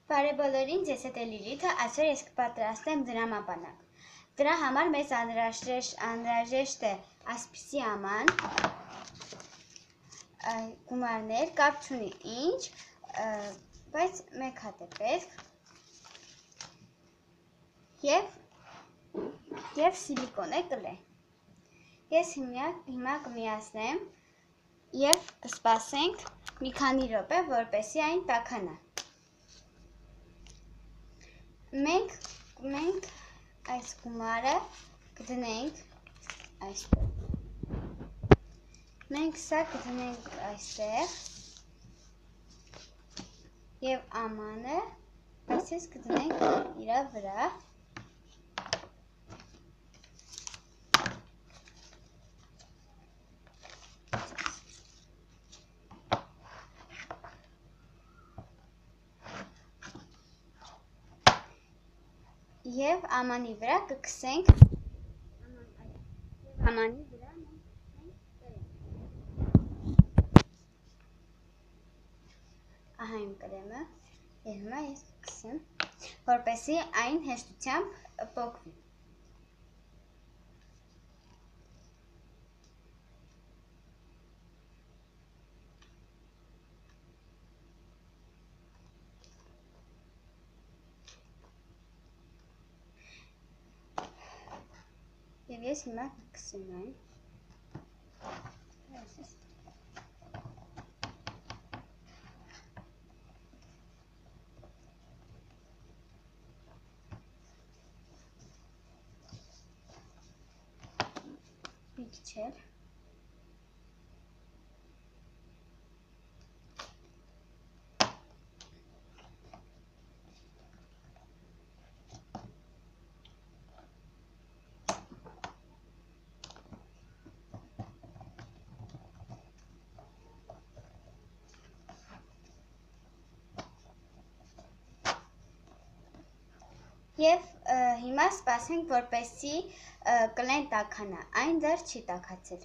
Բարի բոլորին, ես եմ Լիլիթը, այսօր ես կպատրաստեմ դրամապանակ։ Դրա համար մեզ անհրաժեշտ է այսպիսի աման, գումարներ, կապ չունի ինչ, բայց մեկ հատ է պետք և սիլիկոնե կլե։ Ես հիմա կմիացնեմ և կսպասենք մի քանի րոպե, որպեսզի այն տաքանա։ Մենք այս գումարը կդնենք այստեղ։ Մենք սա կդնենք այստեղ և ամանը այսպես կդնենք իրա վրա։ Եվ ամանի վրա կքսենք ամանի վրա ահա իմ կրեմը և հիմա ես կքսեմ, որպեսզի այն հեշտությամբ պոկվի։ Եվ ես հիմա կքսեմ այն։ Մի քիչ էլ։ Եվ հիմա սպասենք, որպեսզի կլեն տաքանա, այն դեռ չի տաքացել։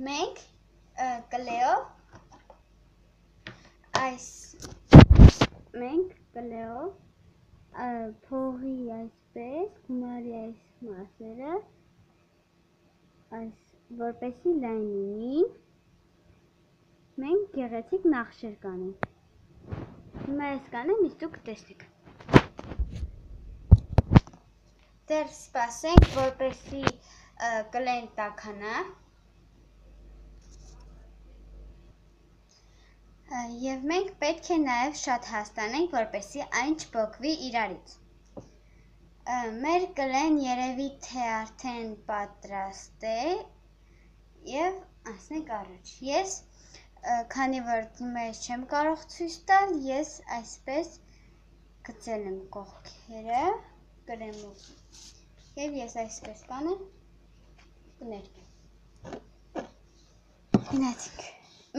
Մենք կլեով փողի այսպես, գումարի այս մասերը, որպեսզի լայն լինի, մենք գեղեցիկ նախշեր կանենք։ Հիմա ես կանեմ, իսկ դուք տեսնեք։ Դեռ սպասենք, որպեսզի կլեն տաքանա։ Եվ մենք պետք է նաև շատ հաստանենք, որպեսզի այն չպոկվի իրարից։ Մեր կլեն երևի թե արդեն պատրաստ է և անցնենք առաջ։ Ես, քանի որ հիմա ես չեմ կարող ցույց տալ, ես այսպես գծել եմ կողքերը կրեմով և ես այսպես կանեմ կներկեմ։ Գնացինք։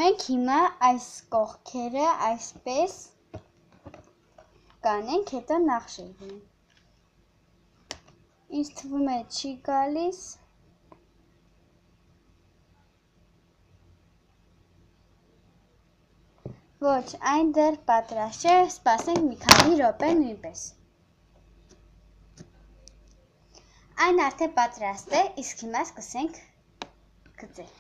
Մենք հիմա այս կողքերը այսպես կանենք, հետո նախշեր դնենք։ Ինձ թվում է չի գալիս։ Ոչ, այն դեռ պատրաստ չէ, սպասենք մի քանի րոպե նույնպես։ Այն արդեն պատրաստ է, իսկ հիմա սկսենք գծել։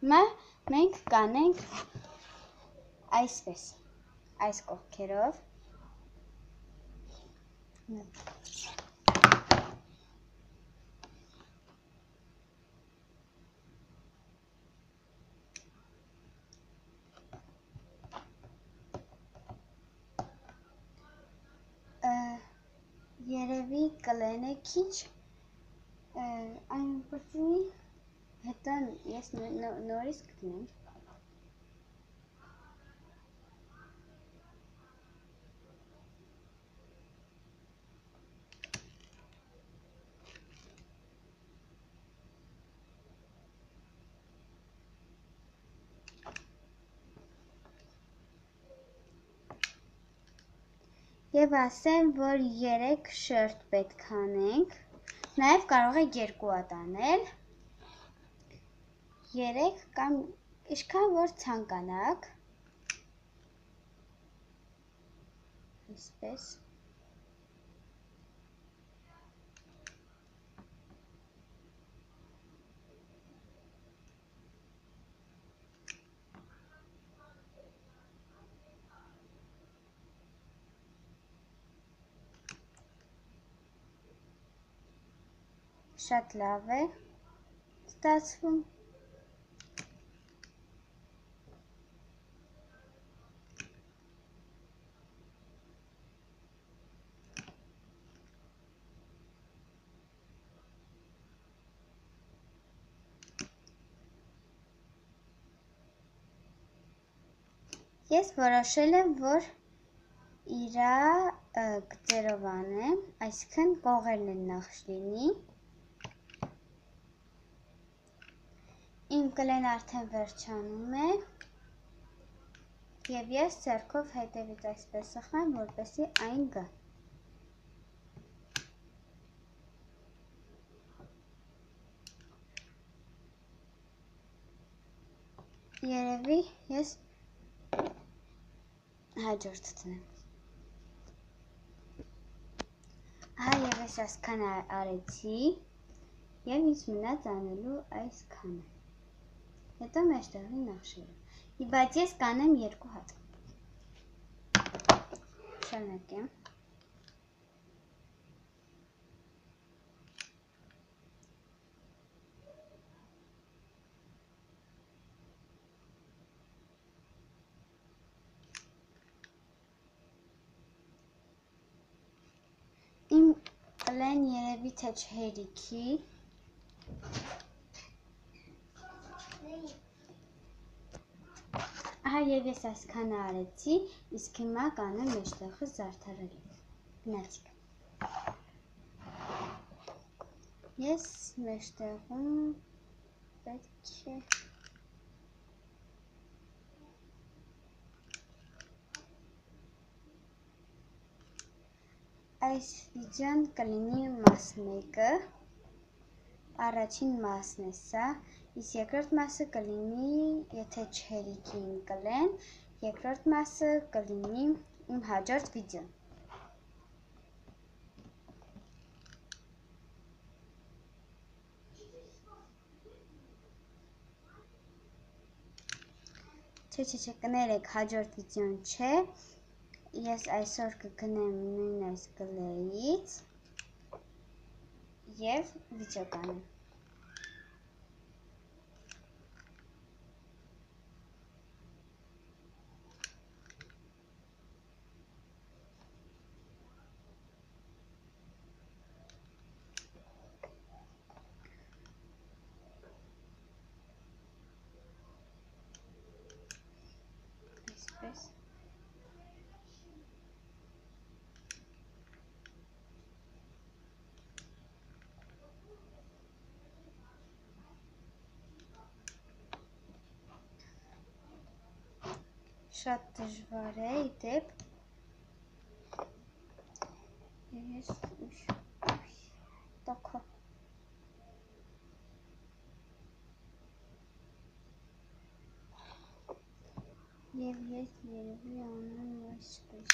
Հիմա մենք կանենք այսպես, այս կողքերով։ Երևի կլեն է քիչ, այն պրծնի, հետո ես նորից կդնեմ։ Եվ ասեմ, որ 3 շերտ պետք անենք, Նաև կարող եք երկու հատ անել, 3 կամ ինչքան որ ցանկանաք, այսպես, շատ լավ է ստացվում։ Ես որոշել եմ, որ իրա գծերով անեմ, այսինքն կողերն են նախ լինի։ Իմ կլեն արդեն վերջանում է, և ես ձեռքով հետևից այսպես սխնեմ, որպեսզի այն գա։ Երևի ես հաջորդ դնեմ։ Ահա և ես այսքան արեցի, և ինձ մնաց անելու այսքանը։ Հետո մեջտեղի նախշերը։ Բայց ես կանեմ 2 հատ։ Շարունակեմ։ Իմ կլեն երևի թե չհերիքի։ Ահա և ես այսքանը արեցի, իսկ հիմա կանեմ մեջտեղը զարդարելու։ Գնացիք։ Ես մեջտեղում պետք է այս վիդեոն կլինի մաս 1-ը, առաջին մասն է սա, իսկ երկրորդ մասը կլինի, եթե չհերիքի իմ կլեն, երկրորդ մասը կլինի իմ հաջորդ վիդեոն։ Չէ, կներեք, հաջորդ վիդեոն չէ, ես այսօր կգնեմ նույն այս կլեից և վիդեո կանեմ։ Այսպես։ Շատ դժվար է, ի դեպ, ես տոքո։ Եվ ես երևի անեմ այսպես։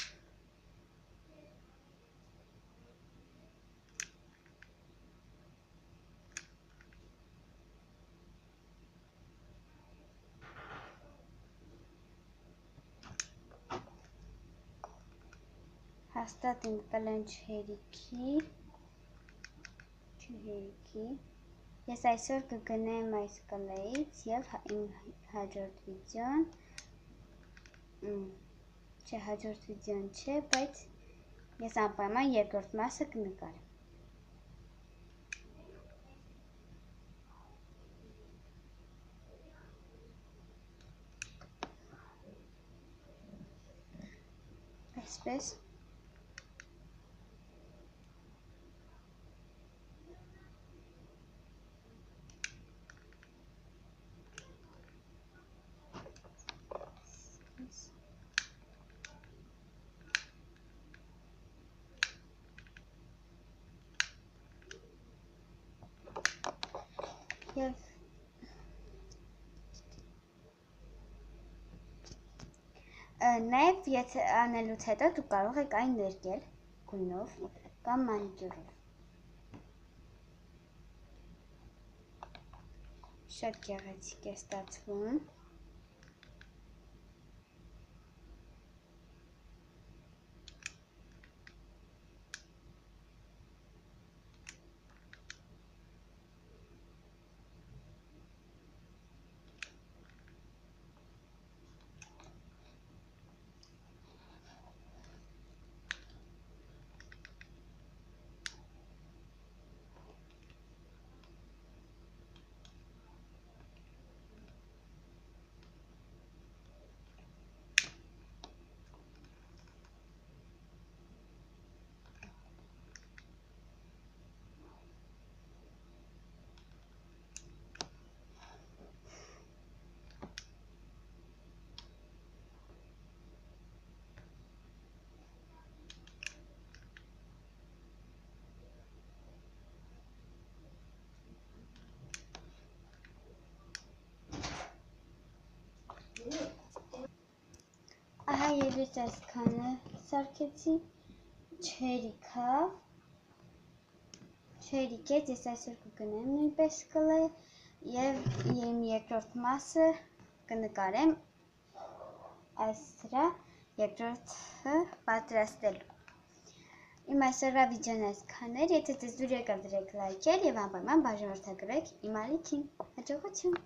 Հաստատ իմ կլեն չհերիքի, ես այսօր կգնեմ այս կլեից և իմ հաջորդ վիդեոն, չէ, հաջորդ վիդեոն չէ, բայց ես անպայման երկրորդ մասը կնկարեմ։ Այսպես։ Եվ նաև եթե անելուց հետո դուք կարող եք այն ներկել գույնով կամ մանիկյուրով։ Շատ գեղեցիկ է ստացվում։ Ահա եւ ես այսքանը սարքեցի չերիքեց, ես այսօր կգնեմ նույնպես կլե եւ իմ երկրորդ մասը կնկարեմ այս սրա երկրորդը պատրաստելու։ Իմ այսօրվա վիդեոն այսքան էր, եթե ձեզ դուր եկավ դրեք լայքեր եւ անպայման բաժանորդագրեք իմ ալիքին։ Հաջողություն։